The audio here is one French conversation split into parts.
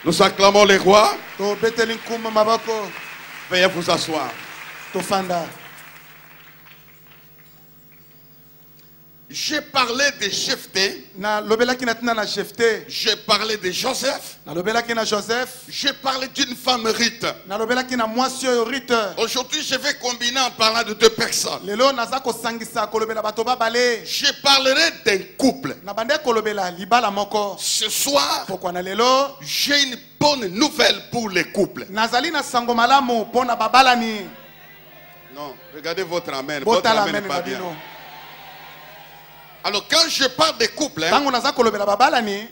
Nous acclamons les rois. To beteli nkuma maboko. Veuillez vous asseoir. To fanda. J'ai parlé de Jephthé. Na lobelaki na tina na Jephthé. J'ai parlé de Joseph. Na lobelaki na Joseph. J'ai parlé d'une femme Ruth. Na lobelaki na mwasi oyo Ruth. Aujourd'hui, je vais combiner en parlant de deux personnes. Lelo naza kosangisa kolobela bato babale. Je parlerai d'un couple. Na bande kolobela libala moko. Ce soir, Pourquoi na lelo? j'ai une bonne nouvelle pour les couples. Nazali na sango malamu pona babalani. Non, regardez votre amen. Votre Botala amen amen n'est pas bien. babino. Alors, quand je parle des couples, Tango naza kolobela babalani.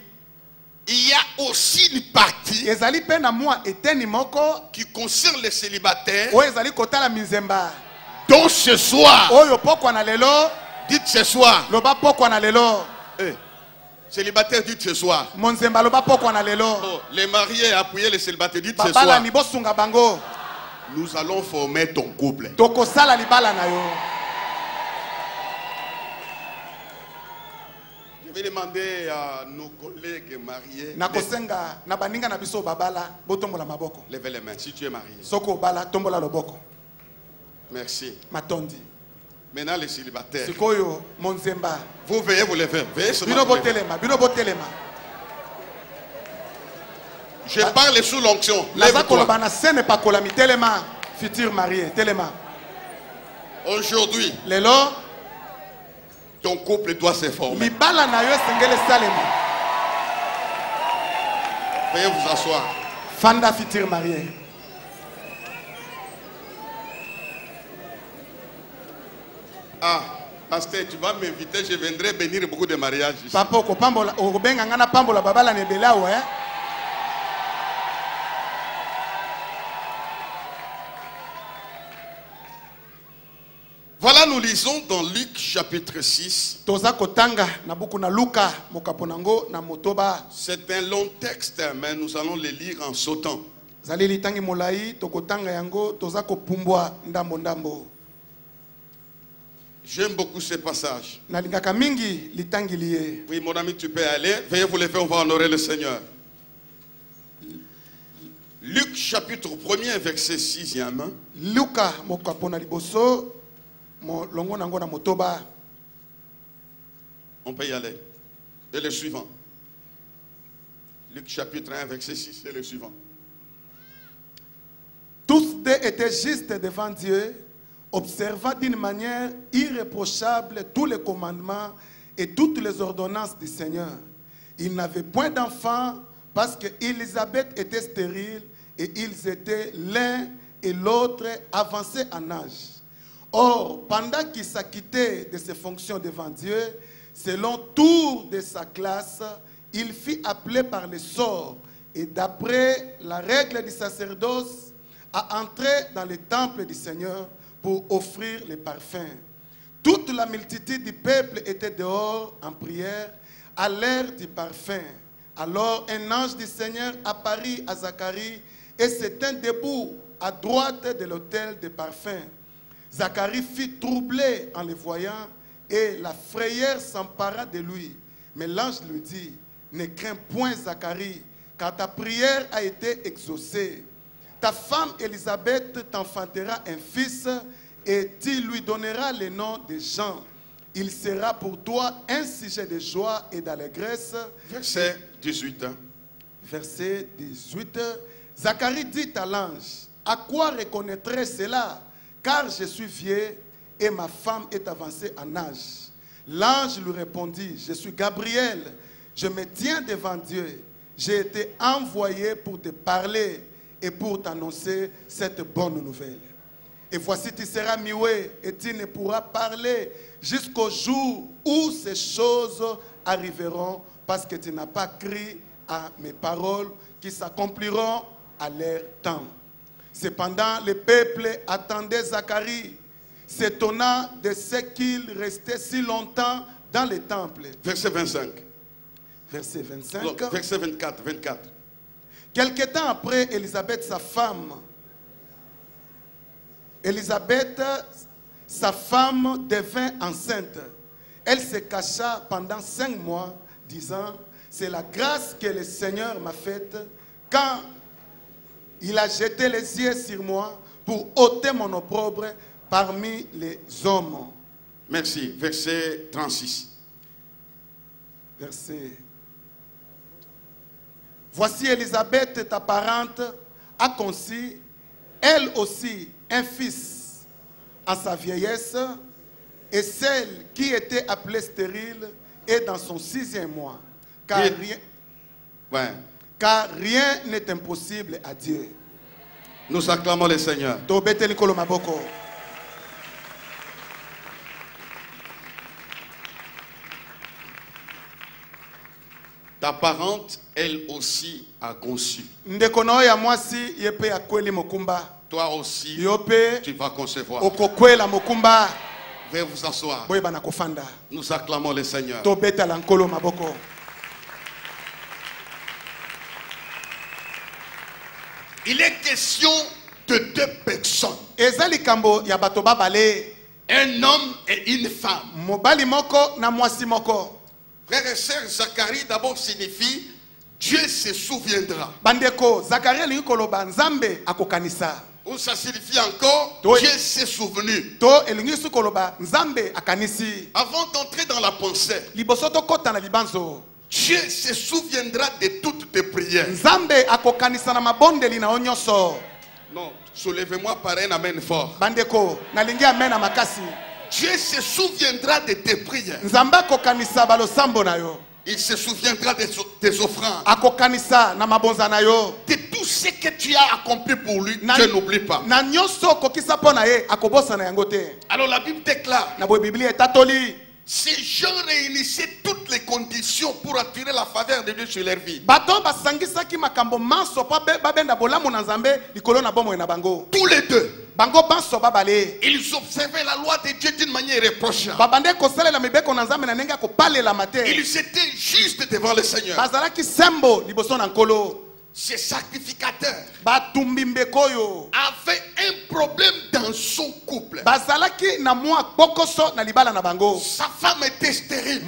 il y a aussi une partie Ezali pe na mwa eteni moko. qui concerne les célibataires. Oyo ezali kotala mizemba. Donc ce soir, Oyo pokwa na lelo. dites ce soir. Loba pokwa na lelo. Célibataires, dites ce soir. Monzemba loba pokwa na lelo. Oh, les mariés, appuyez les célibataires, dites ce soir. Babalani bosunga bango. Nous allons former ton couple. Toko sala libala na yo. Je vais demander à nos collègues mariés. Nakosenga na baninga na biso babala botombola maboko. Levez les mains si tu es marié. Soko bala tombola loboko. Merci. Matondi. Maintenant les célibataires. Sikoyo monzemba. Vous veillez vous lever. Veillez seulement Bino vous lever. botelema, bino botelema. Je parle sous l'onction. Laza Lève-toi. koloba na sene pakola mitelema. Futur marié, telema. Aujourd'hui, Lelo ton couple doit se former. libala na yo sengele salema. Veuillez vous asseoir. Fanda futur marié. Ah, pasteur, tu vas m'inviter, je viendrai bénir beaucoup de mariages ici. Papa okopambola okobenga ngana pambola babala na ebela we. Voilà, nous lisons dans Luc chapitre 6. Toza kotanga na buku na Luka mokaponango na motoba. C'est un long texte, mais nous allons le lire en sautant. Zali litangi molai tokotanga yango toza kopumbwa ndambo ndambo. J'aime beaucoup ce passage. Nalingaka mingi litangi liye. Oui, mon ami, tu peux aller. Veuillez vous lever, on va honorer le Seigneur. Luc chapitre 1er, verset 6e. Luka mokapona liboso mo longo nango na motoba. On peut y aller. Et le suivant. Luc chapitre 1, verset 6, et le suivant. Tous deux étaient justes devant Dieu, observant d'une manière irréprochable tous les commandements et toutes les ordonnances du Seigneur. Ils n'avaient point d'enfants parce qu'Élisabeth était stérile et ils étaient l'un et l'autre avancés en âge. Or, pendant qu'il s'acquittait de ses fonctions devant Dieu, selon tour de sa classe, il fut appelé par le sort et d'après la règle du sacerdoce, à entrer dans le temple du Seigneur pour offrir les parfums. Toute la multitude du peuple était dehors en prière à l'heure du parfum. Alors un ange du Seigneur apparut à Zacharie et se tint debout à droite de l'autel des parfums. Zacharie fut troublé en le voyant et la frayeur s'empara de lui. Mais l'ange lui dit, ne crains point Zacharie, car ta prière a été exaucée. Ta femme Élisabeth t'enfantera un fils et tu lui donneras le nom de Jean. Il sera pour toi un sujet de joie et d'allégresse. Verset 18. Verset 18. Zacharie dit à l'ange, à quoi reconnaîtrai cela? Car je suis vieux et ma femme est avancée en âge. L'ange lui répondit, je suis Gabriel, je me tiens devant Dieu. J'ai été envoyé pour te parler et pour t'annoncer cette bonne nouvelle. Et voici, tu seras muet et tu ne pourras parler jusqu'au jour où ces choses arriveront, parce que tu n'as pas cru à mes paroles qui s'accompliront à leur temps. Cependant, le peuple attendait Zacharie, s'étonnant de ce qu'il restait si longtemps dans le temple. Verset 25. Verset 25. Non, verset 24. Quelque temps après, Élisabeth, sa femme, devint enceinte. Elle se cacha pendant 5 mois, disant, c'est la grâce que le Seigneur m'a faite, quand il a jeté les yeux sur moi pour ôter mon opprobre parmi les hommes. Merci. Verset 36. Verset. Voici Élisabeth, ta parente, a conçu, elle aussi, un fils en sa vieillesse, et celle qui était appelée stérile est dans son 6e mois. Car rien n'est impossible à Dieu. Nous acclamons le Seigneur. Ta parente, elle aussi, a conçu. Toi aussi, tu vas concevoir. Veuillez vous asseoir. Nous acclamons le Seigneur. Il est question de 2 personnes. Un homme et une femme. Frères et sœurs, Zacharie d'abord signifie Dieu se souviendra. Ou ça signifie encore Dieu s'est souvenu. Avant d'entrer dans la pensée, Dieu se souviendra de toutes tes prières. Non, soulevez-moi par un amen fort. Dieu se souviendra de tes prières. Il se souviendra de tes offrandes. De tout ce que tu as accompli pour lui, Dieu n'oublie pas. Alors la Bible déclare, ces gens réunissaient toutes les conditions pour attirer la faveur de Dieu sur leur vie. Tous les deux, ils observaient la loi de Dieu d'une manière irréprochable. Ils étaient justes devant le Seigneur. Ces sacrificateurs avaient un problème dans son couple. Sa femme était stérile.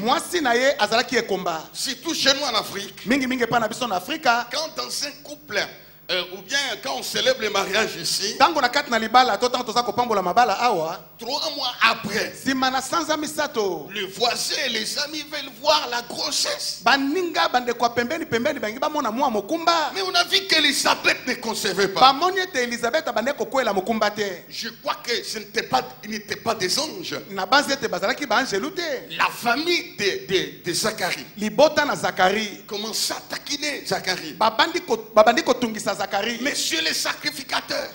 Surtout chez nous en Afrique. Quand dans un couple, ou bien quand on célèbre le mariage ici, 3 mois après, le voisin et les amis veulent voir la grossesse. Mais on a vu qu'Élisabeth ne concevait pas. Je crois que il n'était pas des anges. La famille de Zacharie commença à taquiner Zacharie. Messieurs les sacrificateurs,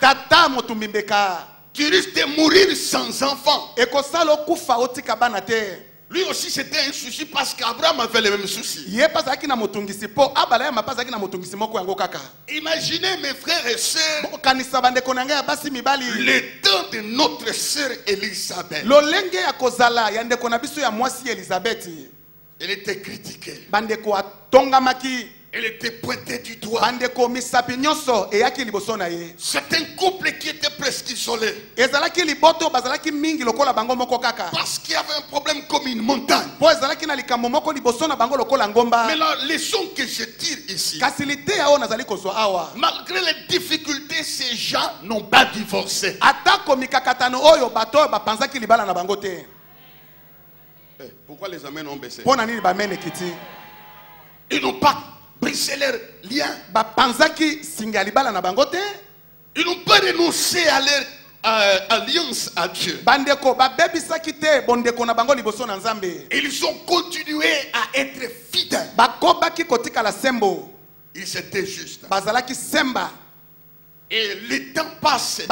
tu risques de mourir sans enfant. Lui aussi c'était un souci parce qu'Abraham avait le même souci. Imaginez mes frères et sœurs, le temps de notre sœur Élisabeth. Elle était critiquée. Elle était pointée du doigt. C'est un couple qui était presque isolé. Parce qu'il y avait un problème comme une montagne. Mais la leçon que je tire ici, malgré les difficultés, ces gens n'ont pas divorcé. Pourquoi les amens ont baissé? Ils n'ont pas brisé leurs liens. Ils n'ont pas renoncé à leur alliance à Dieu. Ils ont continué à être fidèles. Ils étaient justes. Et le temps passe.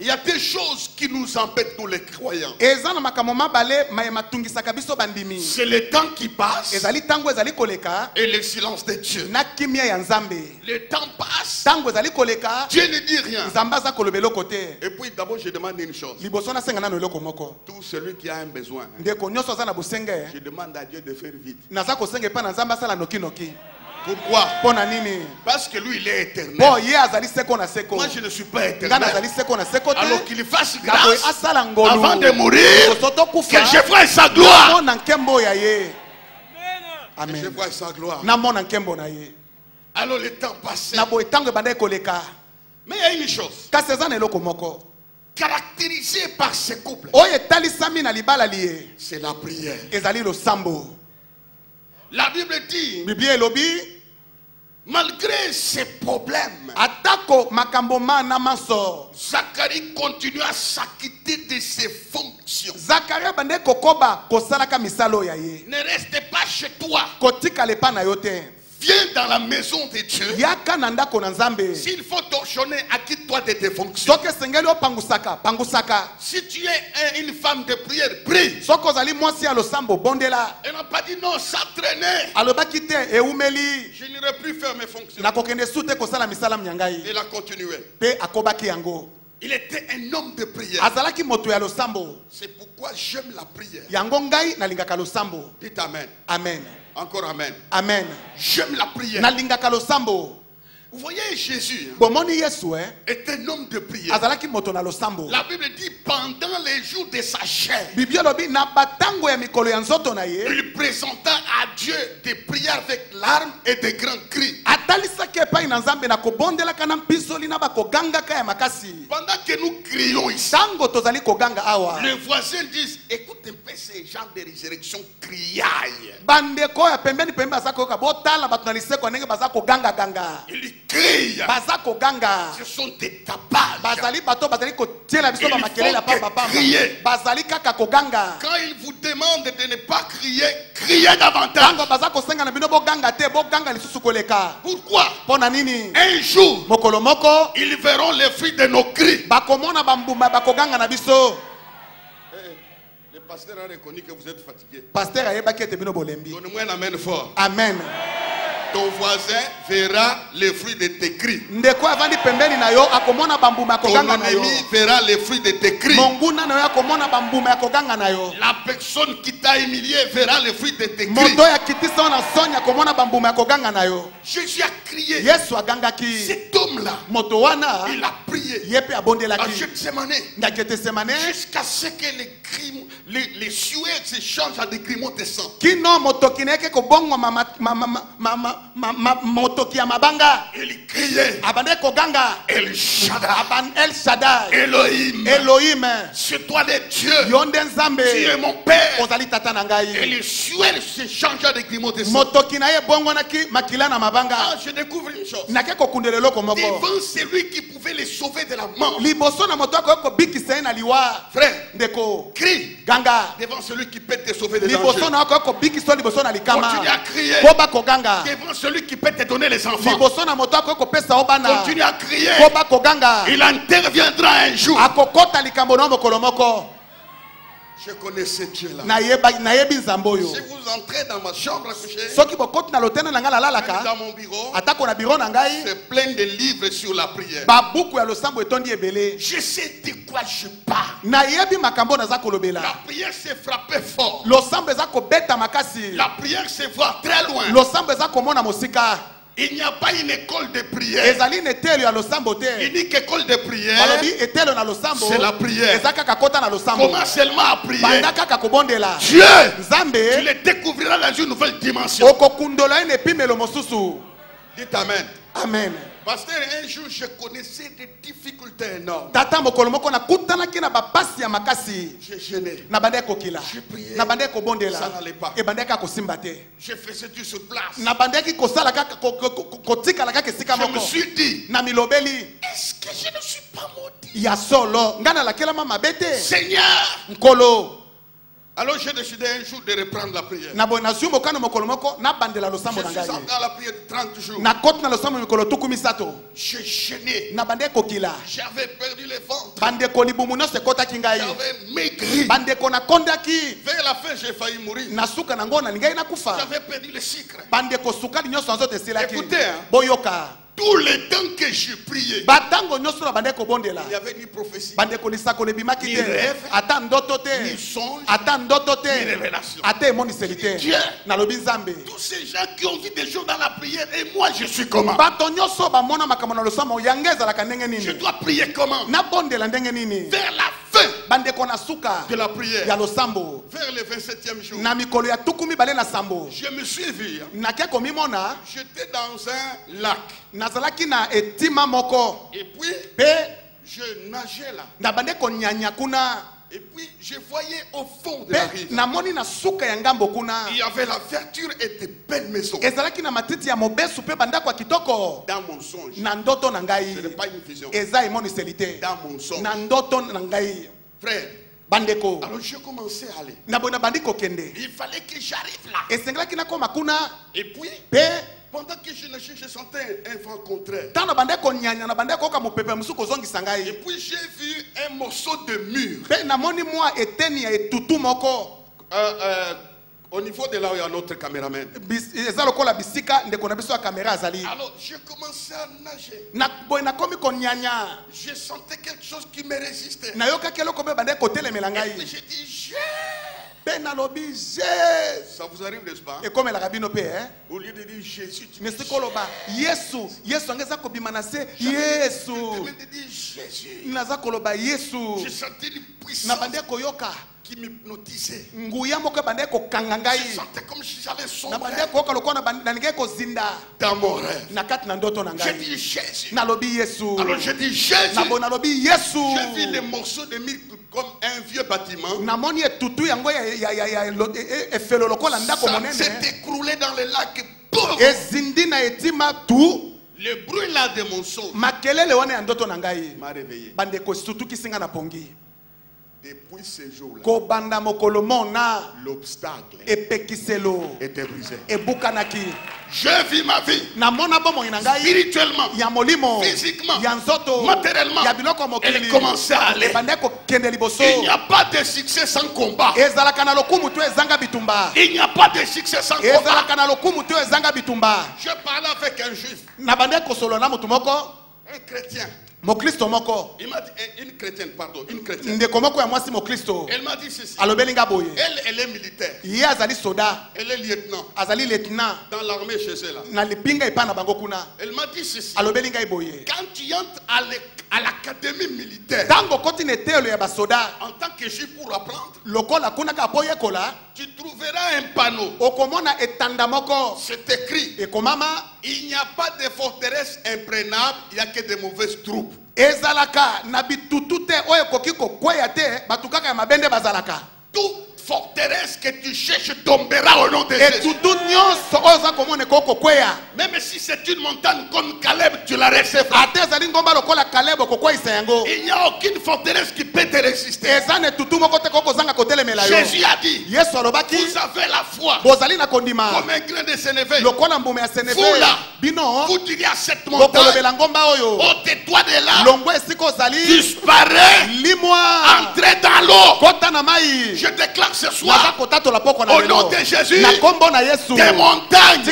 Il y a des choses qui nous embêtent, nous les croyants. C'est le temps qui passe et le silence de Dieu. Le temps passe, Dieu ne dit rien. Et puis d'abord je demande une chose. Tout celui qui a un besoin, je demande à Dieu de faire vite. Pourquoi? Parce que lui il est éternel. Moi je ne suis pas éternel. Alors qu'il fasse grâce avant de mourir, que je voie sa gloire. Amen. Que je voie sa gloire. Alors le temps passait. Mais il y a une chose. Caractérisé par ce couple. C'est la prière. La Bible dit. Malgré ses problèmes, Zacharie continue à s'acquitter de ses fonctions. Ne restez pas chez toi. Viens dans la maison de Dieu. S'il faut torchonner, acquitte-toi de tes fonctions. Si tu es une femme de prière, prie. Elle n'a pas dit non, s'entraîner. Je n'irai plus faire mes fonctions. Il a continué. Il était un homme de prière. C'est pourquoi j'aime la prière. Dites amen. Amen. Encore amen. Amen. J'aime la prière. Vous voyez, Jésus est un homme de prière. La Bible dit pendant les jours de sa chair, il présenta à Dieu des prières avec larmes et des grands cris. Pendant que nous crions ici, les voisins disent, écoute un peu ces gens de résurrection criaillent. Ils crient. Ce sont des tapages. Quand ils vous demandent de ne pas crier, criez davantage. Pourquoi? Un jour, ils verront les fruits de nos cris. Le pasteur a reconnu que vous êtes fatigué. Donnez-moi un amen fort. Amen. Ton voisin verra les fruits de tes cris. Ton ennemi verra les fruits de tes cris. La personne qui t'a humilié verra les fruits de tes cris. Jésus a crié. Cet homme-là, il a prié à Gethsemane jusqu'à ce que les sueurs se changent à des grumeaux de sang. Il criait El Shaddai, Elohim, c'est toi le Dieu, tu es mon Père. Et les sueurs se changent à des grumeaux de sang. Je découvre une chose. Devant celui qui pouvait les sauver de la mort, frère, crie devant celui qui peut te sauver de danger. Continue à crier devant celui qui peut te donner les enfants. Continue à crier. Il interviendra un jour. Je connais ce Dieu-là. Si vous entrez dans ma chambre à coucher, dans mon bureau, c'est plein de livres sur la prière. Je sais de quoi je parle. La prière c'est frapper fort. La prière c'est voir très loin. Il n'y a pas une école de prière. Unique école de prière, c'est la prière. Comment seulement à prier? Dieu, tu le découvriras dans une nouvelle dimension. Dites amen. Amen. Pasteur, un jour je connaissais des difficultés énormes. J'ai gêné. J'ai prié. Ça n'allait pas. Je faisais du sur place. Je me suis dit, est-ce que je ne suis pas maudit? Seigneur. Alors j'ai décidé un jour de reprendre la prière. Je suis entré dans la prière de 30 jours. J'ai gêné. J'avais perdu le ventre. J'avais maigri. Vers la fin, j'ai failli mourir. J'avais perdu le sucre. Écoutez, tout le temps que je priais, il n'y avait ni prophétie, ni rêve, ni songe, ni révélation. Dieu, tous ces gens qui ont vu des choses dans la prière, et moi je suis comment? Je dois prier comment? Vers la fin, de la prière, vers le 27e jour, je me suis vu, j'étais dans un lac. Et puis, je nageais là. Et puis, je voyais au fond de la rive, il y avait la verdure et des belles maisons. Dans mon songe, ce n'est pas une vision. Dans mon songe, frère, alors je commençais à aller. Il fallait que j'arrive là. Et puis, pendant que je nageais, je sentais un vent contraire. Et puis j'ai vu un morceau de mur. Au niveau de là où il y a notre caméraman. Alors j'ai commencé à nager. Je sentais quelque chose qui me résistait. Et puis j'ai dit, ça vous arrive, n'est-ce pas? Au lieu de dire Jésus, tu dis Jésus. J'ai senti une puissance qui m'hypnotisait. Je sentais comme si j'allais sombrer dans mon rêve. J'ai dit Jésus. Alors j'ai dit Jésus. J'ai vu les morceaux de mur comme un vieux bâtiment. Ça s'est écroulé dans le lac. Le bruit là de mon son m'a réveillé. Depuis ce jour-là, l'obstacle était brisé. Je vis ma vie spirituellement, physiquement, matériellement. Elle commençait à aller. Il n'y a pas de succès sans combat. Il n'y a pas de succès sans combat. Je parlais avec un juif, un chrétien. Il m'a dit, une chrétienne, pardon, une chrétienne. Elle m'a dit ceci. Elle est militaire. Elle est lieutenant dans l'armée chez elle. Elle m'a dit ceci. Quand tu entres à l'académie militaire, en tant que juif pour apprendre, tu trouveras un panneau. C'est écrit, il n'y a pas de forteresse imprenable, il n'y a que de mauvaises troupes. Toute forteresse que tu cherches tombera au nom de Jésus. Même si c'est une montagne comme Caleb, tu la recevras. Il n'y a aucune forteresse qui peut te résister. Jésus a dit, vous avez la foi comme un grain de sénévé. Vous là, vous direz à cette montagne, ôtez-toi de là, disparaît, entrez dans l'eau. Je déclare ce soir, au nom de Jésus, des montagnes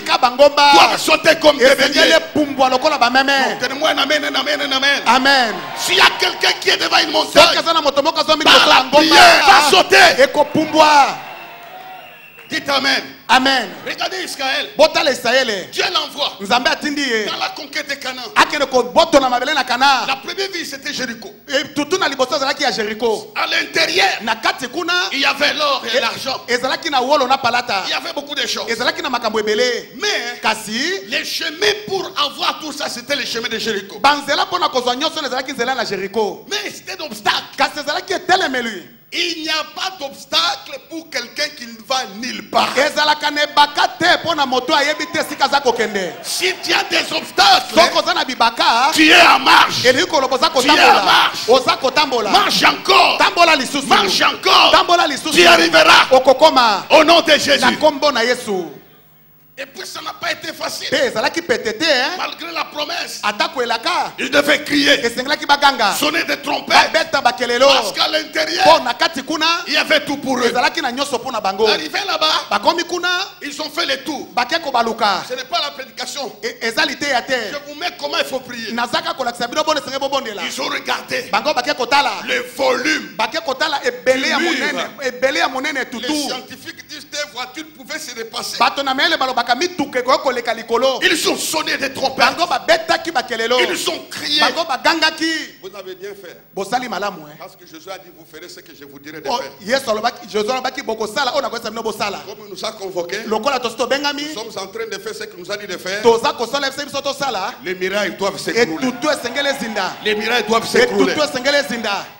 doivent sauter comme des béliers. Amen. S'il y a quelqu'un qui est devant une montagne, par la prière, va sauter. Dites Amen. Amen. Regardez Israël. Dieu l'envoie dans la conquête de Canaan. La première ville c'était Jéricho. À l'intérieur, il y avait l'or et l'argent. Il y avait beaucoup de choses. Mais les chemins pour avoir tout ça, c'était les chemins de Jéricho. Mais c'était d'obstacles. Il n'y a pas d'obstacle pour quelqu'un qui ne va nulle part. Si tu as des obstacles, tu es en marche. Tu es en marche. Marche encore. Marche encore. Tu arriveras. Au nom de Jésus. Et puis ça n'a pas été facile. Malgré la promesse, il devait crier, sonner des trompettes, parce qu'à l'intérieur, il y avait tout pour eux. Arrivé là-bas, ils ont fait le tour. Ce n'est pas la prédication. Je vous mets comment il faut prier. Ils ont regardé le volume. Les scientifiques disent des voitures pouvaient se dépasser. Ils ont sonné des trompettes. Ils ont crié. Vous avez bien fait. Parce que Jésus a dit, vous ferez ce que je vous dirai de faire. Comme il nous a convoqués, nous sommes en train de faire ce qu'il nous a dit de faire. Les mirailles doivent s'écrouler. Les mirailles doivent s'écrouler.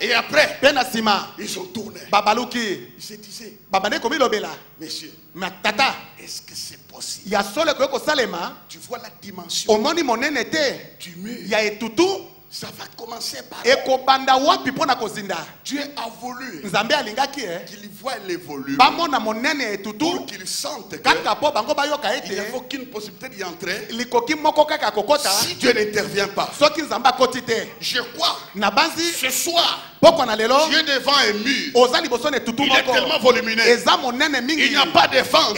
Et après, ils ont tourné. Ils se disaient, messieurs, est-ce que c'est possible? Tu vois la dimension du mur. Ça va commencer par Dieu a voulu qu'il voie les volumes pour qu'il sente qu'il n'y a aucune possibilité d'y entrer si Dieu n'intervient pas. Je crois ce soir Dieu devant un mur, il est tellement volumineux, il n'y a pas de fente.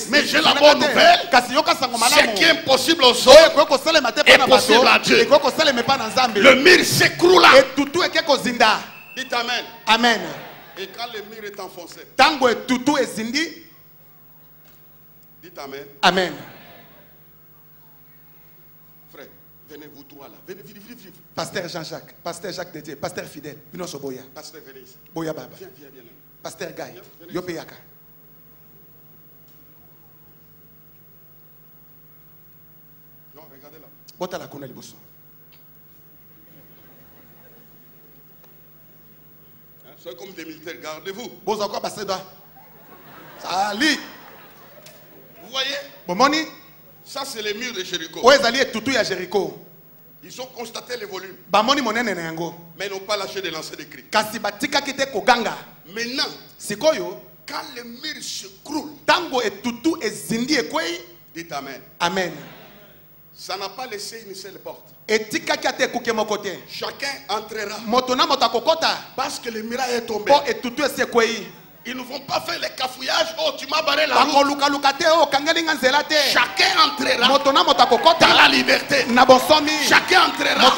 Mais j'ai la bonne nouvelle, ce qui est impossible aux hommes est possible à Dieu. Le mur s'écroula. Dites amen. Amen. Et quand le mur est enfoncé, dites amen. Amen. Frère, venez vous trois là. Venez, venez, venez, venez. Pasteur Jean-Jacques, Pasteur Jacques Dédié, Pasteur Fidèle, Boya. Pasteur, venez ici. Boya Baba. Viens, viens, viens. Pasteur Gaï, Yopeyaka. Non, regardez là. Bota la kona liboso. Soyez comme des militaires, gardez-vous. Vous encore passer là. Sali. Vous voyez? Bomoni. Ça c'est les murs de Jéricho. Jéricho. Ils ont constaté les volumes. Mais ils n'ont pas lâché de lancer des cris. Maintenant, quand le mur s'écroule, dites amen. Amen. Ça n'a pas laissé une seule porte. Chacun entrera. Parce que le miracle est tombé. Ils ne vont pas faire les cafouillages. Oh, tu m'as barré la route. Chacun entrera dans la liberté. Chacun entrera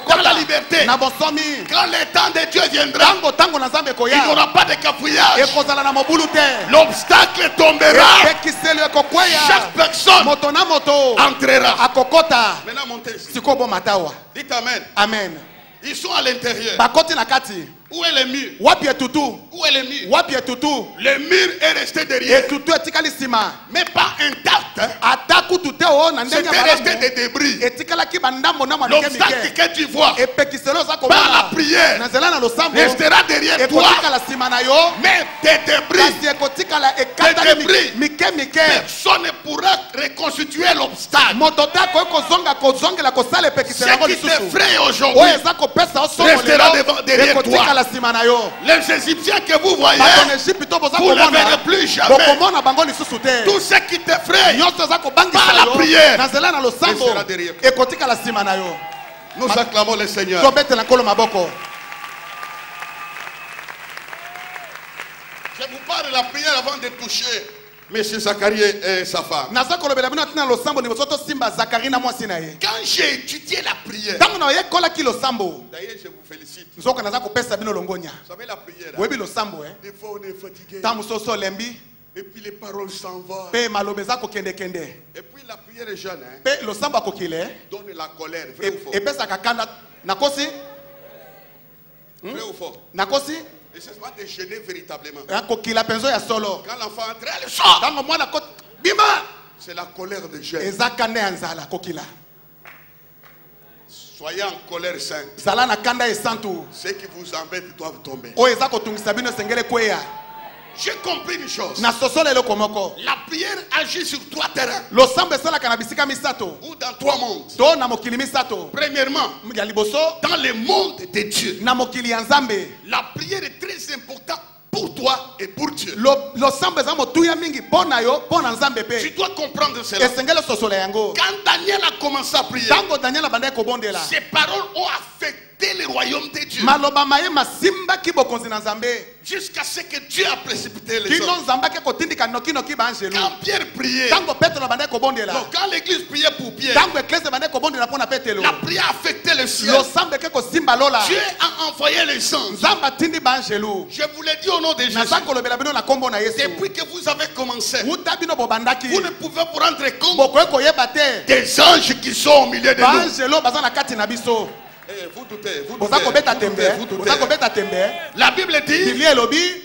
dans la liberté. Quand le temps de Dieu viendra, il n'y aura pas de cafouillage. L'obstacle tombera. Chaque personne entrera. Maintenant, montez ici. Dites amen. Amen. Ils sont à l'intérieur. Où est le mur? Où est le mur? Le mur est resté derrière. Mais pas intact. C'était resté des débris. L'obstacle que tu vois par la prière restera derrière toi. Mais des débris, personne ne pourra reconstituer l'obstacle. Ce qui t'effraie aujourd'hui restera derrière toi. Les Égyptiens que vous voyez, vous ne les verrez plus jamais. Tout ce qui t'effraie par la prière restera derrière. Nous acclamons le Seigneur. Je vous parle de la prière avant de toucher Monsieur Zacharie et sa femme. Quand j'ai étudié la prière, d'ailleurs je vous félicite. Vous savez la prière, des fois on est fatigué. Et puis les paroles s'envolent. Et puis la prière est jeune. Donne la colère. Vrai ou faux? Vrai ou faux? Et c'est pas de gêner véritablement. Quand l'enfant entre, elle sort. C'est la colère de Dieu. Soyez en colère sainte. Ceux qui vous embêtent doivent tomber. J'ai compris une chose. La prière agit sur 3 terrains. Ou dans 3 mondes. Premièrement, dans le monde de Dieu. La prière est très importante pour toi et pour Dieu. Tu dois comprendre cela. Quand Daniel a commencé à prier, ses paroles ont affecté le royaume de Dieu. Jusqu'à ce que Dieu a précipité les hommes. Quand Pierre priait, quand l'église priait pour Pierre, la prière affectait le ciel. Dieu a envoyé les anges. Je vous l'ai dit au nom de Jésus. Depuis que vous avez commencé, vous ne pouvez vous rendre compte des anges qui sont au milieu de nous. Vous doutez, La Bible dit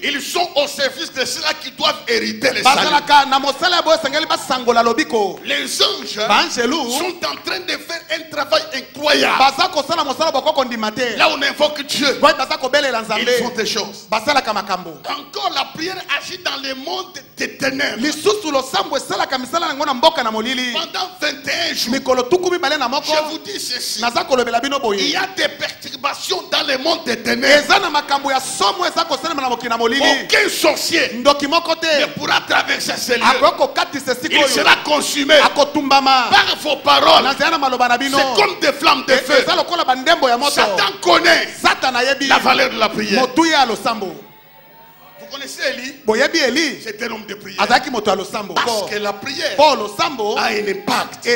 ils sont au service de ceux qui doivent hériter les salut. Les anges sont en train de faire un travail incroyable. Là on invoque Dieu, ils font des choses. Encore la prière agit dans le monde des ténèbres. Pendant 21 jours, je vous dis ceci, il y a des perturbations dans le monde des ténèbres. Aucun sorcier ne pourra traverser ces lieux. Il sera consumé par vos paroles. C'est comme des flammes de feu. Satan connaît la valeur de la prière. Vous connaissez Élie? C'est un homme de prière. Parce que la prière a un impact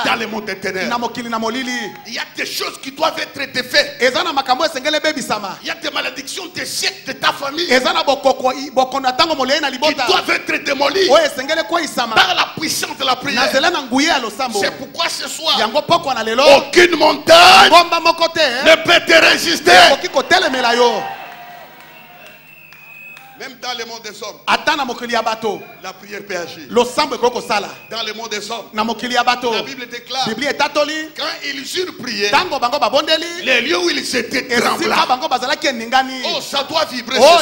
dans le monde des ténèbres. Il y a des choses qui doivent être défaites. Il y a des malédictions des siècles de ta famille qui doivent être démolies par la puissance de la prière. C'est pourquoi ce soir, aucune montagne ne peut te résister. Même dans le monde des hommes, la prière peut agir. Dans le monde des hommes, la Bible déclare, quand ils eurent prié, les lieux où ils étaient tremblants. Oh, ça doit vibrer ce soir.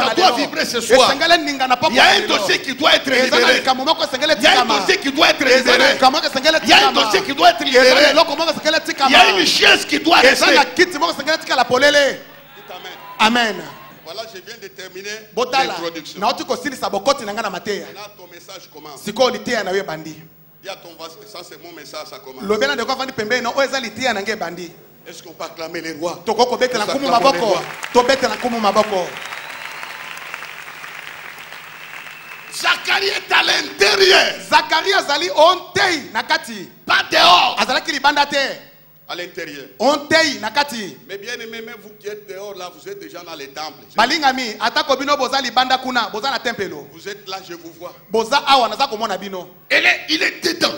Ça doit vibrer ce soir. Il y a un dossier qui doit être libéré. Il y a un dossier qui doit être libéré. Il y a un dossier qui doit être libéré. Il y a une chaise qui doit rester. Amen. Voilà, je viens de terminer l'introduction. Maintenant, ton message commence. Dis à ton voisin, ça c'est mon message, ça commence. Est-ce qu'on peut acclamer les rois? Zacharie est à l'intérieur. Pas dehors. À l'intérieur. Mais bien aimé, même vous qui êtes dehors là, vous êtes déjà dans les temples. Vous êtes là, je vous vois. Il est dedans.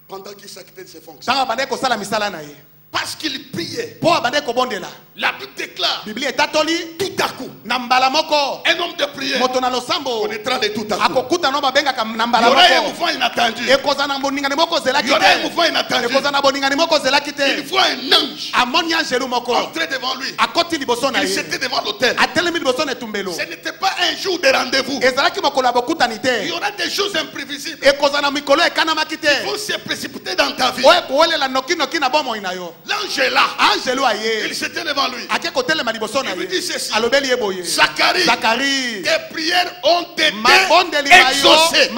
Pendant qu'il s'acquittait de ses fonctions. Parce qu'il priait. La Bible déclare tout à coup. Un homme de prière connaîtra de tout à coup. Il y aura un mouvement inattendu. Il y aura un mouvement inattendu. Il voit un ange entrer devant lui. Il s'était devant l'autel. Ce n'était pas un jour de rendez-vous. Il y aura des choses imprévisibles. Il faut se précipiter dans ta vie. L'ange est là. Il s'était devant lui. Il lui dit ceci. Zacharie, tes prières ont été exaucées.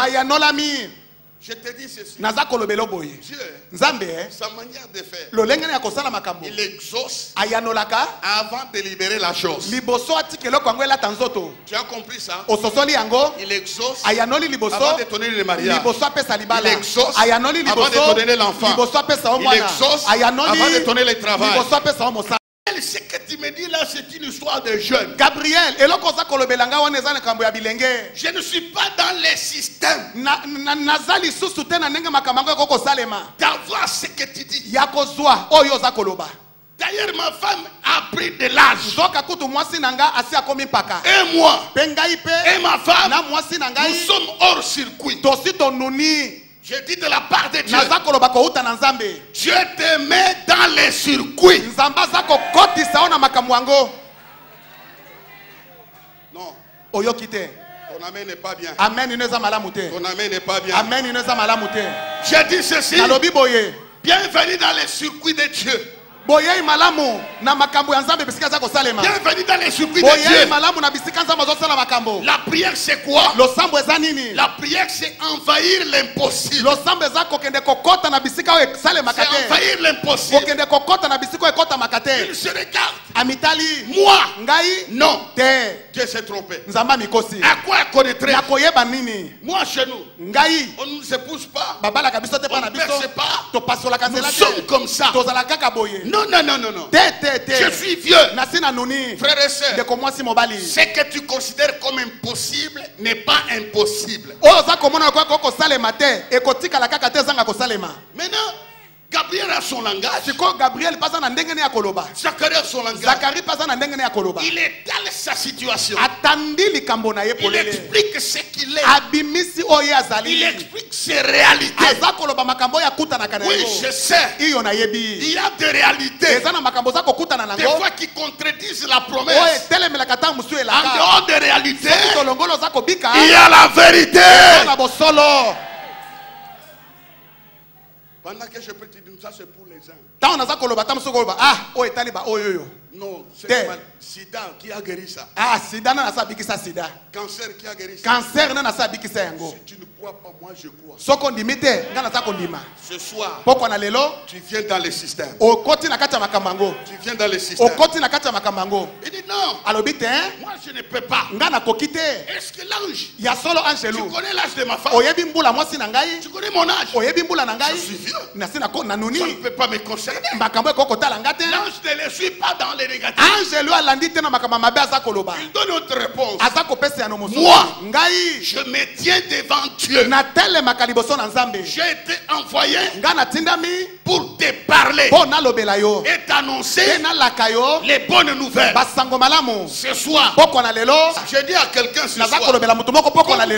Je te dis ceci. Dieu, sa manière de faire, il exauce avant de libérer la chose. Tu as compris ça? Il exauce avant de donner le mariage. Il exauce avant de donner l'enfant. Il exauce avant de donner le travail. Ce que tu me dis là, c'est une histoire de jeunes. Gabriel, je ne suis pas dans les systèmes d'avoir ce que tu dis. D'ailleurs, ma femme a pris de l'âge. Et moi, et ma femme, nous sommes hors circuit. Je dis de la part de Dieu. Dieu te met dans les circuits. Non. Ton amen n'est pas bien. Ton amen n'est pas bien. Je dis ceci. Bienvenue dans les circuits de Dieu. Bienvenue dans les circuits de Dieu. La prière c'est quoi? La prière c'est envahir l'impossible. C'est envahir l'impossible. Il se regarde. Moi, non. Dieu s'est trompé. À quoi connaîtrait? Moi chez nous, on ne se pousse pas. On ne perce pas. Nous sommes comme ça. Non. Je suis vieux. Frères et sœurs, ce que tu considères comme impossible n'est pas impossible. Maintenant, Gabriel a son langage. Zacharie a son langage. Il étale sa situation. Il explique ce qu'il est. Il explique ses réalités. Oui, je sais. Il y a des réalités. Des fois qui contredisent la promesse. En dehors des réalités, il y a la vérité. Pendant que je peux te dire ça, c'est pour les uns. Non, c'est Sida qui a guéri ça. Cancer qui a guéri ça. Si tu ne crois pas, moi je crois. Ce soir, tu viens dans le système. Tu viens dans le système. Il dit non. Moi je ne peux pas. Est-ce que l'ange? Tu connais l'âge de ma femme? Tu connais mon âge? Je suis vieux. Ça ne peut pas me concerner. L'ange ne le suit pas dans les négatifs. Il donne autre réponse. Moi, je me tiens devant Dieu. J'ai été envoyé pour te parler et t'annoncer les bonnes nouvelles. Ce soir, je dis à quelqu'un ce soir, comme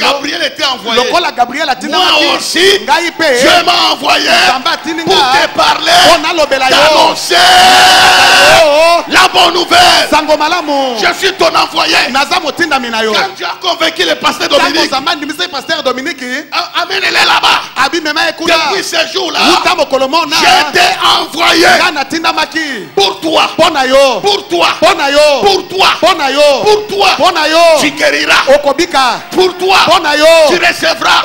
Gabriel était envoyé, moi aussi, Dieu m'a envoyé pour te parler, t'annoncer la bonne nouvelle. Je suis ton envoyé. Quand tu as convaincu le pasteur Dominique, amène-les là-bas. Depuis ce jour-là, j'ai été envoyé pour toi. Pour toi. Pour toi. Pour toi. Tu guériras. Pour toi. Tu recevras.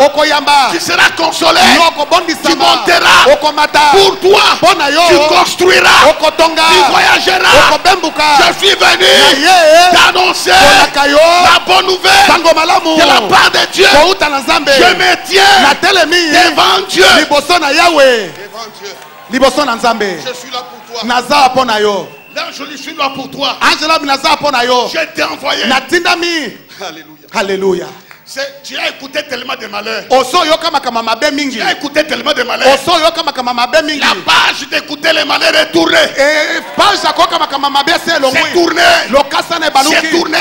Tu seras consolé. Tu monteras. Pour toi. Tu construiras. Tu voyageras. Je suis venu t'annoncer la bonne nouvelle de la part de Dieu. Je me tiens devant Dieu. Je suis là pour toi. L'ange, je suis là pour toi. Je t'ai envoyé. Alléluia. Tu as écouté tellement de malheurs. Tu as écouté tellement de malheurs. La page d'écouter les malheurs est tournée. C'est tourné. C'est tourné.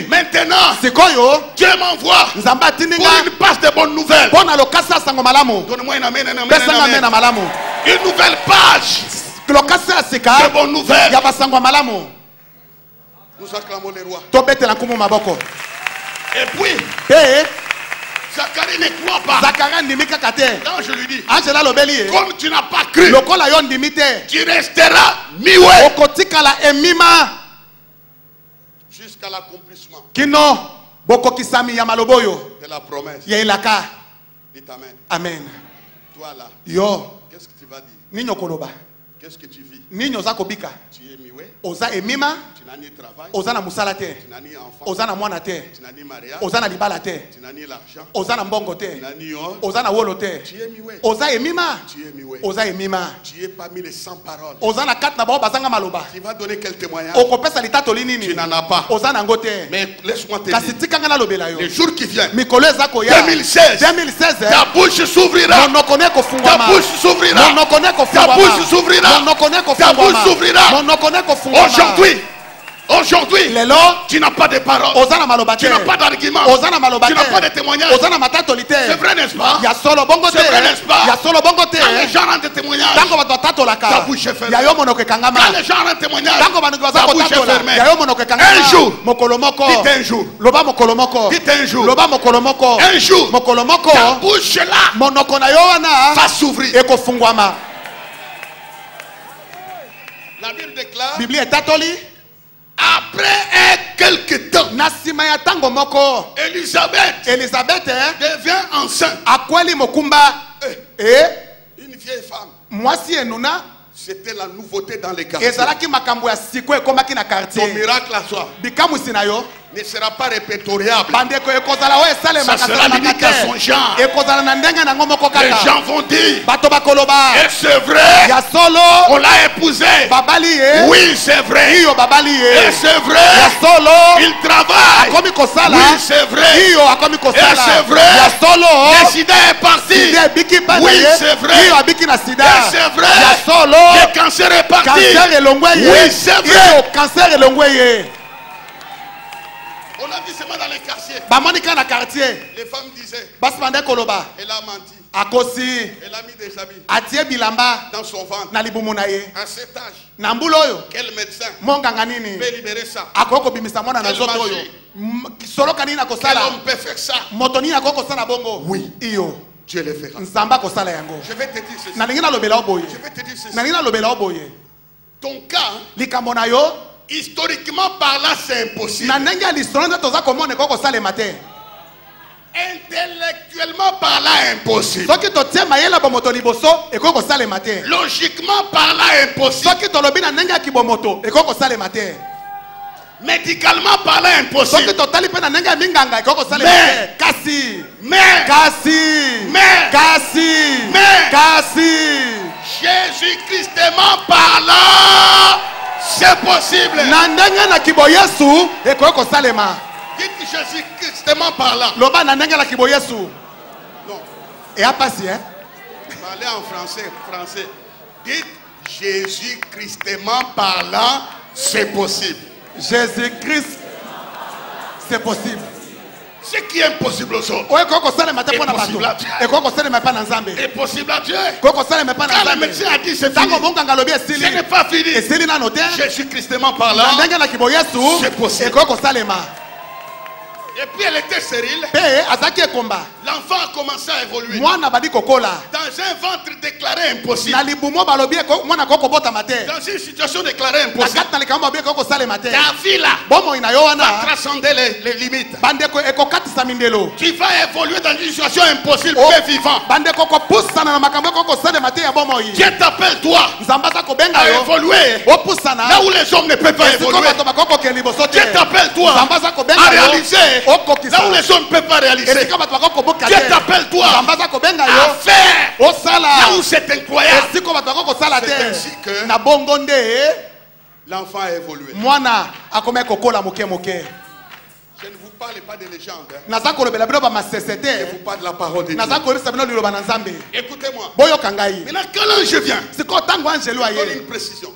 Maintenant, Dieu m'envoie pour une page de bonnes nouvelles. Donne-moi une amen. Une nouvelle page de bonnes nouvelles. Nous acclamons les rois. Et puis, Zacharie ne croit pas. Quand je lui dis, comme tu n'as pas cru, tu resteras mioué jusqu'à l'accomplissement de la promesse. Dites amen. Amen. Toi là, qu'est-ce que tu vas dire? Qu'est-ce que tu vis? Tu es mioué. Tu n'as ni travail. Tu n'as ni enfant. Tu n'as ni mariage. Tu n'as ni l'argent. Tu n'as ni or. Tu es mioué. Tu es parmi les 100 paroles. Tu vas donner quel témoignage? Tu n'en as pas. Mais laisse-moi te dire, les jours qui viennent, 2016, ta bouche s'ouvrira. Ta bouche s'ouvrira. Ta bouche s'ouvrira. Ta bouche s'ouvrira. Aujourd'hui, tu n'as pas de parole. Tu n'as pas d'argument. Tu n'as pas de témoignage. C'est vrai, n'est-ce pas? C'est vrai, n'est-ce pas? Quand les gens rendent des témoignages, ta bouche est fermée. Quand les gens rendent témoignage, ta bouche est fermée. Un jour, dites un jour. Dites un jour. Un jour, ta bouche là va s'ouvrir. La Bible déclare, après quelque temps, Élisabeth devient enceinte. Une vieille femme. C'était la nouveauté dans les quartiers. Ton miracle à soi ne sera pas répertoriable. Ça sera limite à son genre. Les gens vont dire, et c'est vrai, on l'a épousé. Oui, c'est vrai. Et c'est vrai, il travaille. Oui, c'est vrai. Et c'est vrai, le sida est parti. Oui, c'est vrai. Et c'est vrai, le cancer est parti. Oui, c'est vrai. On a dit seulement dans les quartiers. Les femmes disaient, elle a menti. Elle a mis des habits dans son ventre. À cet âge, quel médecin peut libérer ça? Quel homme peut faire ça? Oui, Dieu le fera. Je vais te dire ceci. Je vais te dire ceci. Ton cas, historiquement parlant, c'est impossible. Intellectuellement parlant, impossible. Logiquement parlant, impossible. Médicalement parlant, impossible. Jésus-Christement parlant, c'est possible. Dites Jésus-Christement parlant. Non. Et à passer, hein? Parlez en français. Dites Jésus-Christement parlant, c'est possible. Jésus-Christ, c'est possible. Ce qui est impossible aux autres est possible à Dieu. Est possible à Dieu. Quand le médecin a dit c'est fini, ce n'est pas fini. Jésus-Christement parlant, c'est possible. Et puis elle était stérile. L'enfant a commencé à évoluer. Dans un ventre déclaré impossible. Dans une situation déclarée impossible. Ta vie là va transcender les limites. Tu vas évoluer dans une situation impossible. Tu es vivant. Dieu t'appelle toi à évoluer là où les hommes ne peuvent pas évoluer. Dieu t'appelle toi à réaliser là où les hommes ne peuvent pas réaliser. Dieu t'appelle toi à faire là où c'est incroyable. C'est ainsi que l'enfant a évolué. Je ne vous parle pas de légende. Je vous parle de la parole de Dieu. Écoutez-moi. Maintenant, quand l'ange vient, je donne une précision.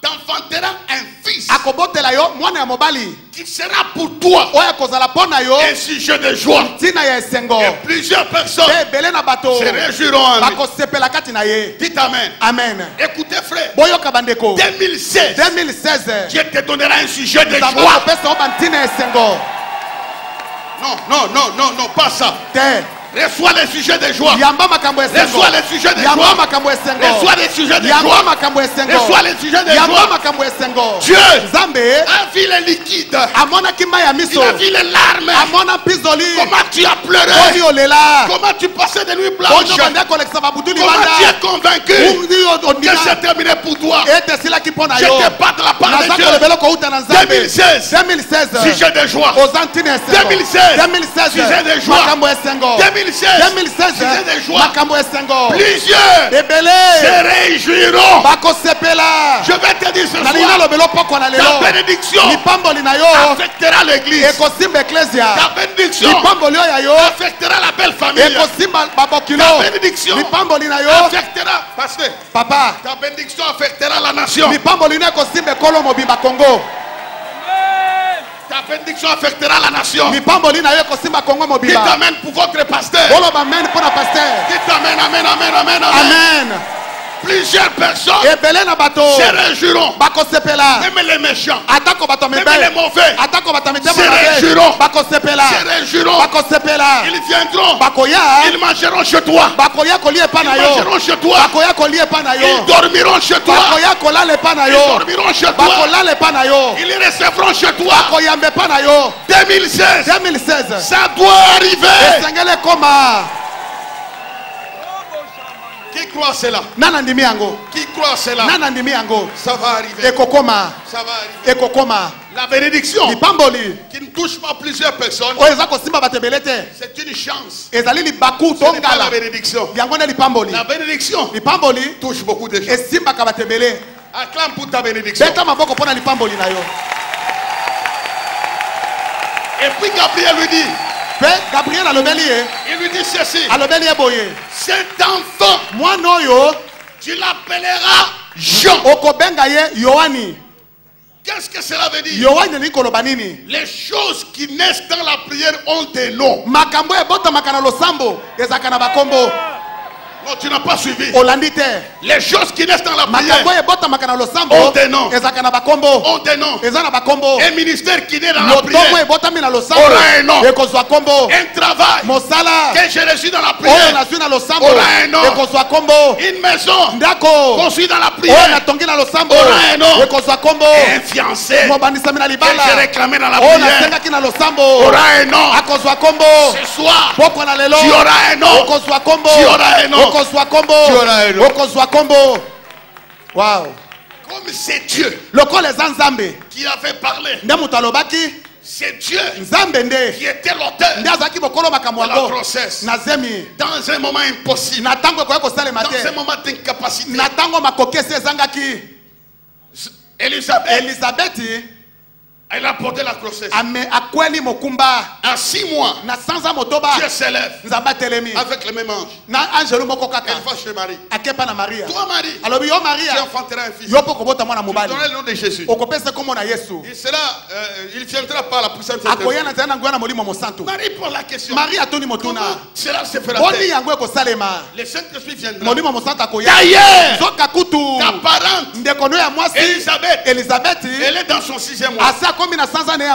T'enfanteras un fils qui sera pour toi un sujet de joie. Et plusieurs personnes se réjouiront en lui. Dites Amen. Amen. Écoutez frère, 2016, Dieu te donnera un sujet de joie. Non, pas ça. Reçois les sujets de joie. Reçois les sujets de joie. Reçois les sujets de joie. Reçois les sujets de joie. Dieu a vu les liquides. Il a vu les larmes. Comment tu as pleuré. Comment tu passais des nuits blanches. Comment tu es convaincu que c'est terminé pour toi. Je te parle de la part de Dieu. 2016, sujet de joie. 2016, sujet de joie. 2016, sujet de joie. Plusieurs se réjouiront. Je vais te dire ce soir, ta bénédiction affectera l'église. Ta bénédiction affectera la belle famille. Ta bénédiction affectera, pasteur, Papa, ta bénédiction affectera la nation. Ta bénédiction affectera la nation. Dites amen pour votre pasteur. Dites amen, amen, amen, amen, amen. Plusieurs personnes se réjouiront. Même les méchants, même les mauvais se réjouiront. Ils viendront. Ils mangeront chez toi. Ils mangeront chez toi. Ils dormiront chez toi. Ils dormiront chez toi. Ils recevront chez toi. 2016, ça doit arriver. Qui croit cela? Qui croit cela? Ça va arriver. Ça va arriver. La bénédiction qui ne touche pas plusieurs personnes, c'est une chance. Ce n'est pas la bénédiction. La bénédiction touche beaucoup de gens. Acclame pour ta bénédiction. Et puis Gabriel lui dit, il lui dit ceci, cet enfant, tu l'appelleras Jean. Qu'est-ce que cela veut dire? Les choses qui naissent dans la prière ont des noms. Non, tu n'as pas suivi. Les choses qui naissent dans la prière ont des noms. Ont des noms. Un ministère qui naît dans la prière aura un nom. Un travail que j'ai reçu dans la prière aura un nom. Une maison construite dans la prière aura un nom. Un fiancé que j'ai réclamé dans la prière aura un nom. Ce soir, tu auras un nom. Tu auras un nom. Wow. Comme c'est Dieu qui avait parlé, c'est Dieu qui était l'auteur de la grossesse dans un moment impossible, dans un moment d'incapacité. Élisabeth, elle a porté la grossesse. À 6 mois, Dieu s'élève avec le même ange. Elle va chez Marie. Toi, Marie, tu enfanteras un fils. Tu donneras le nom de Jésus. Il viendra par la puissance de Dieu. Marie pose la question. Comment cela se fera-t-il? Le Saint-Esprit viendra. D'ailleurs, ta parente, Élisabeth, elle est dans son 6e mois.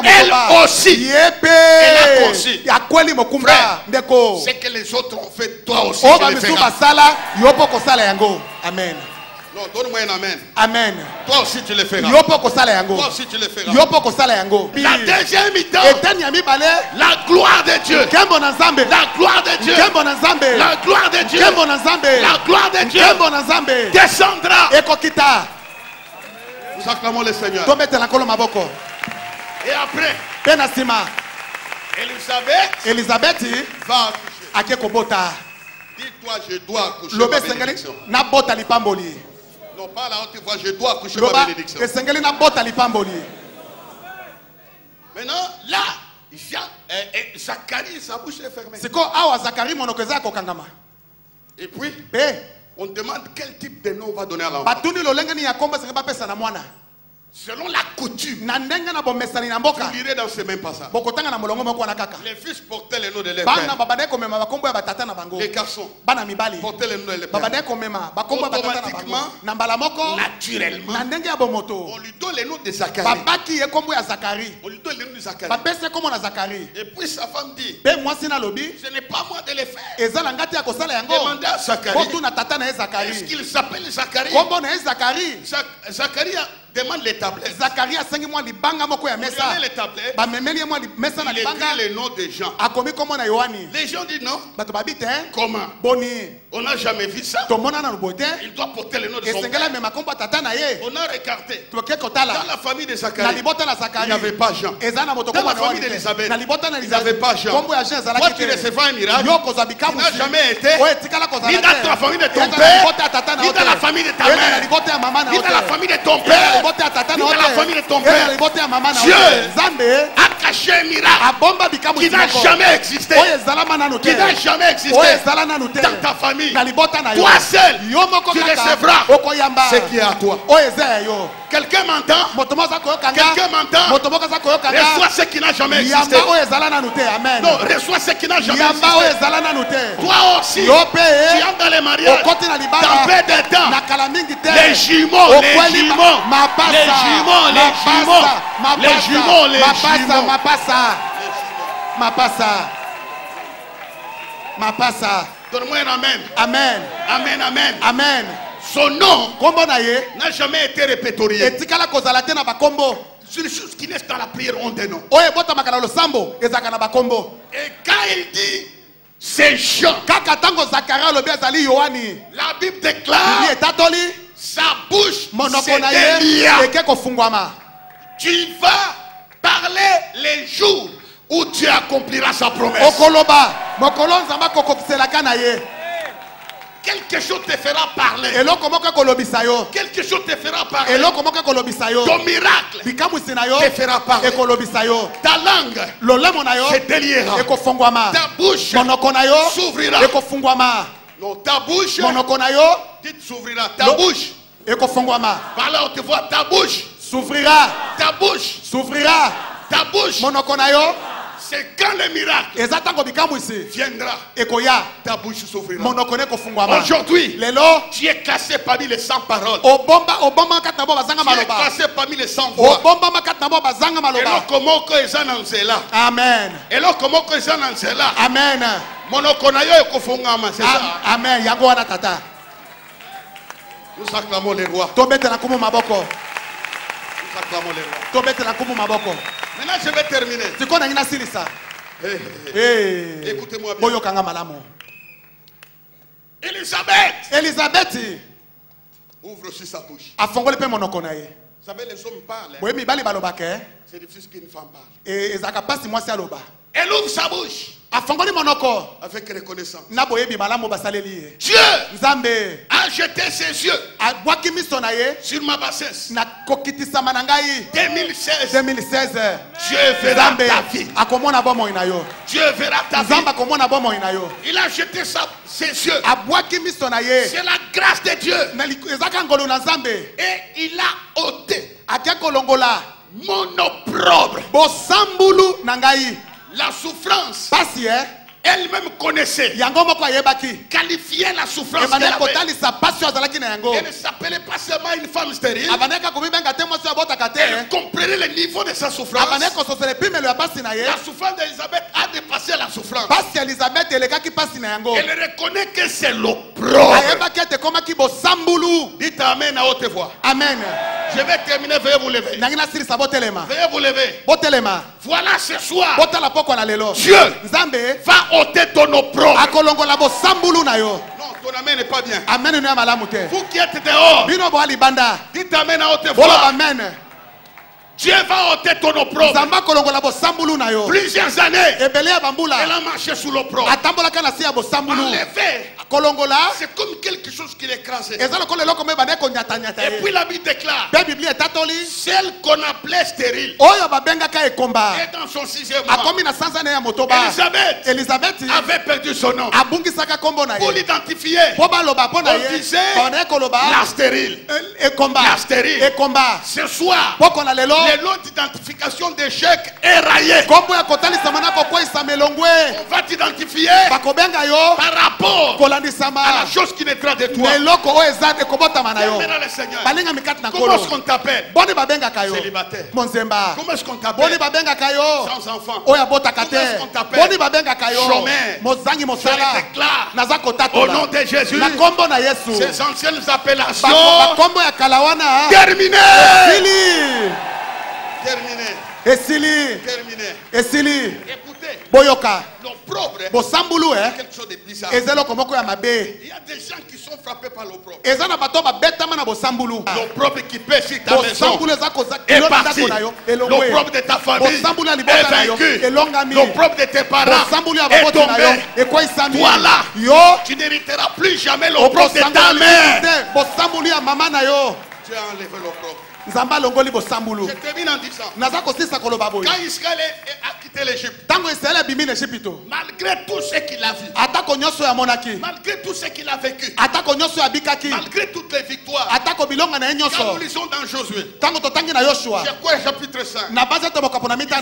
Elle aussi, elle a conçu. Frère, c'est que les autres ont fait, toi aussi tu le feras. Amen. Non, donne-moi un amen. Amen. Toi aussi tu le feras. Toi aussi tu le feras. La deuxième mi-temps, la gloire de Dieu. La gloire de Dieu. La gloire de Dieu. La gloire de Dieu descendra. Nous acclamons le Seigneur. Et après, Elisabeth va accoucher. Dis-toi, je dois accoucher ma bénédiction. Non, pas la haute voix, je dois accoucher ma bénédiction. Maintenant, là, Zacharie, sa bouche est fermée. Et puis, on demande quel type de nom on va donner à l'enfant. Selon la coutume, vous lirez dans ce même passage. Les fils portaient le nom de leur père. Les garçons portaient le nom de leur père. Automatiquement, naturellement, on lui donne le nom de Zacharie. On lui donne le nom de Zacharie. Et puis sa femme dit, ce n'est pas moi de le faire. Demandez à Zacharie. Est-ce qu'il s'appelle Zacharie? Zacharie demande les tablettes. Les tablettes. Il écrit le nom des gens. Les gens disent non. Comment? On n'a jamais vu ça. Il doit porter le nom de son père. On a regardé. Dans la famille de Zacharie, il n'y avait pas Jean. Dans la famille d'Élisabeth, il n'y avait pas Jean. Toi, tu recevras un miracle. Tu n'as jamais été ni dans la famille de ton père, ni dans la famille de ta mère, ni dans la famille de ton père, ni dans la famille de ton père. Dieu a caché un miracle qui n'a jamais existé. Qui n'a jamais existé dans ta famille. Toi seul, tu recevras ce qui est à toi. Quelqu'un m'entend? Quelqu'un m'entend? Reçois ce qui n'a jamais existé. Non, reçois ce qui n'a jamais existé. Toi aussi, tu entres dans les mariages. Dans peu de temps, les jumeaux, les jumeaux, les jumeaux, les jumeaux, les jumeaux, les jumeaux. Donne-moi un amen. Amen. Amen, amen. Amen. Son nom n'a jamais été répertorié. Les choses qui naissent dans la prière ont des noms. Et quand il dit c'est Jean, la Bible déclare sa bouche s'était liée. Tu vas parler les jours où Dieu accomplira sa promesse. Quelque chose te fera parler. Quelque chose te fera parler. Ton miracle te fera parler. Ta langue se déliera. Ta bouche s'ouvrira. Non, ta bouche s'ouvrira. Ta bouche. Par là on te voit, ta bouche s'ouvrira. Ta bouche s'ouvrira. Ta bouche. C'est quand le miracle viendra, ta bouche s'ouvrira. Aujourd'hui, tu es classé parmi les 100 paroles. Tu es classé parmi les 100 voix. Amen. Amen. Amen. Nous acclamons les rois. Nous acclamons les rois. Maintenant, je vais terminer. Écoutez-moi bien. Elisabeth ouvre aussi sa bouche. Vous savez, les hommes parlent. C'est difficile qu'une femme parle. Elle ouvre sa bouche avec reconnaissance. Dieu a jeté ses yeux sur ma bassesse. 2016. Dieu verra ta vie. Dieu verra ta vie. Il a jeté ses yeux. C'est la grâce de Dieu. Et il a ôté mon opprobre. La souffrance, elle-même connaissait, qualifiait la souffrance qu'elle avait. Elle ne s'appelait pas seulement une femme stérile. Elle comprenait le niveau de sa souffrance. La souffrance d'Elisabeth a dépassé la souffrance. Elle reconnaît que c'est l'opprobre. Dites Amen à haute voix. Amen. Je vais terminer, veuillez vous lever. Veuillez vous lever. Voilà ce soir, Dieu va ôter ton opprobre. Non, ton amen n'est pas bien. Vous qui êtes dehors, dites Amen à haute voix. Amen. Dieu va ôter ton opprobre. Plusieurs années, elle a marché sous l'opprobre. Enlevé. C'est comme quelque chose qui l'écrasait. Et puis la Bible déclare, celle qu'on appelait stérile est dans son 6e mois. Elisabeth avait perdu son nom. Pour l'identifier, on disait la stérile. La stérile. Ce soir, le nom d'identification d'échec est rayé. On va t'identifier par rapport à la chose qui naîtra de toi. Comment est-ce qu'on t'appelle? Célibataire. Comment est-ce qu'on t'appelle? Sans enfant. Comment est-ce qu'on t'appelle? Chômeur. Je les déclare au nom de Jésus. Ces anciennes appellations terminées. Terminé. Écoutez, l'opprobre est quelque chose de bizarre. Il y a des gens qui sont frappés par l'opprobre. L'opprobre qui pèse sur ta maison est parti. L'opprobre de ta famille est vaincu. L'opprobre de tes parents est tombé. Toi là, tu n'hériteras plus jamais l'opprobre de ta mère. Tu as enlevé l'opprobre. Je termine en disant, quand Israël a quitté l'Égypte, malgré tout ce qu'il a vu, malgré tout ce qu'il a vécu, malgré toutes les victoires, quand nous lisons dans Josué, c'est quoi le chapitre 5? Ils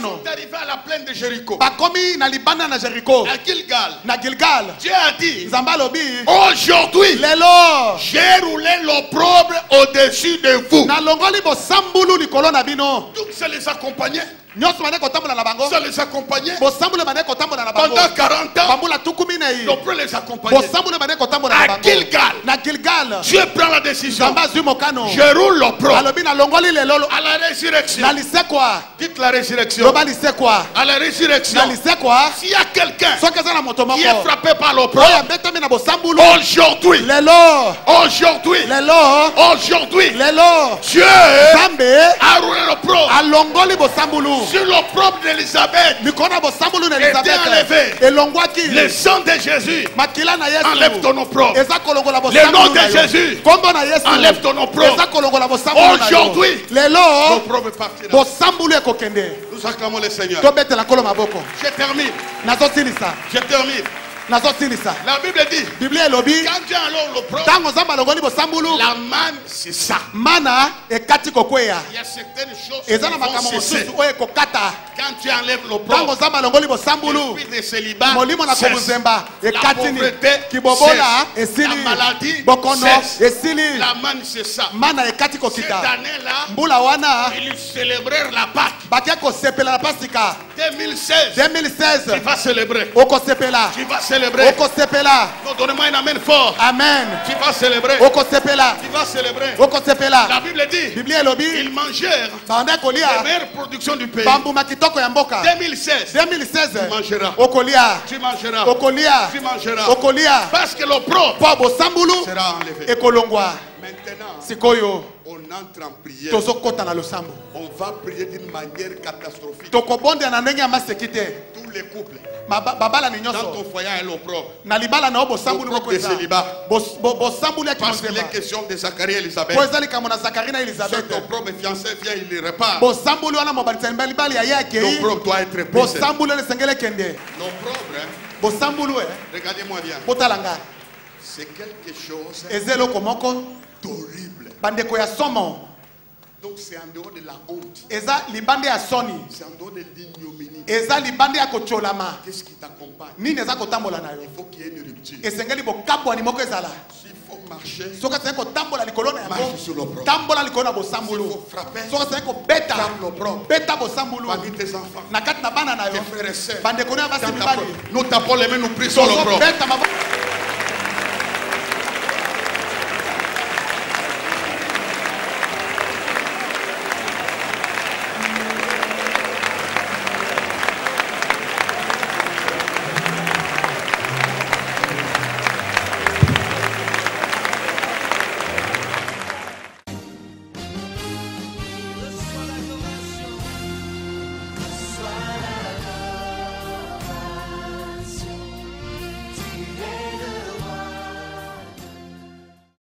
sont arrivés à la plaine de Jéricho, à Gilgal. Dieu a dit, aujourd'hui, j'ai roulé l'opprobre au-dessus de vous. Donc ça les accompagnait. Ça les accompagnait pendant 40 ans. pour les accompagner. À Gilgal, Dieu prend la décision. Je roule l'opprobre à la résurrection. Dites la résurrection. À la résurrection. S'il y a quelqu'un qui est frappé par l'opprobre, aujourd'hui, Dieu a roulé l'opprobre. Sur l'opprobre d'Élisabeth était enlevé. Le sang de Jésus enlève ton opprobre. Le nom de Jésus enlève ton opprobre. Aujourd'hui, l'opprobre est parti. Nous acclamons le Seigneur. Je termine. Je termine. La Bible dit, quand Dieu enlève l'opprobre, la manne c'est ça. Il y a certaines choses qui vont cesser. Quand tu enlèves l'opprobre, l'esprit de célibat cesse. La pauvreté cesse. La maladie cesse. La manne c'est ça. Cette année-là, ils célébrèrent la Pâque. 2016, tu vas célébrer. Tu vas célébrer. Non, donnez-moi un amen fort. Amen. Tu vas célébrer. Tu vas célébrer. La Bible dit, ils mangèrent les meilleures productions du pays. 2016, tu mangeras. Tu mangeras. Parce que l'opprobre sera enlevé. Maintenant, on entre en prière. On va prier d'une manière catastrophique. Tous les couples. Dans ton foyer, il y a l'opprobre. L'opprobre de célibat. Parce qu'il est question de Zacharie et Elisabeth. Cet opprobre fiancé vient, il le répare. L'opprobre doit être brisé. L'opprobre, regardez-moi bien. C'est quelque chose d'horrible. Donc c'est en dehors de la honte. C'est en dehors de l'ignominie. Qu'est-ce qui t'accompagne? Il faut qu'il y ait une rupture. S'il faut marcher, marche sur l'opprobre. S'il faut frapper, frappe l'opprobre. Parmi tes enfants, tes frères et sœurs. Nous tapons les mains, nous prions sur l'opprobre.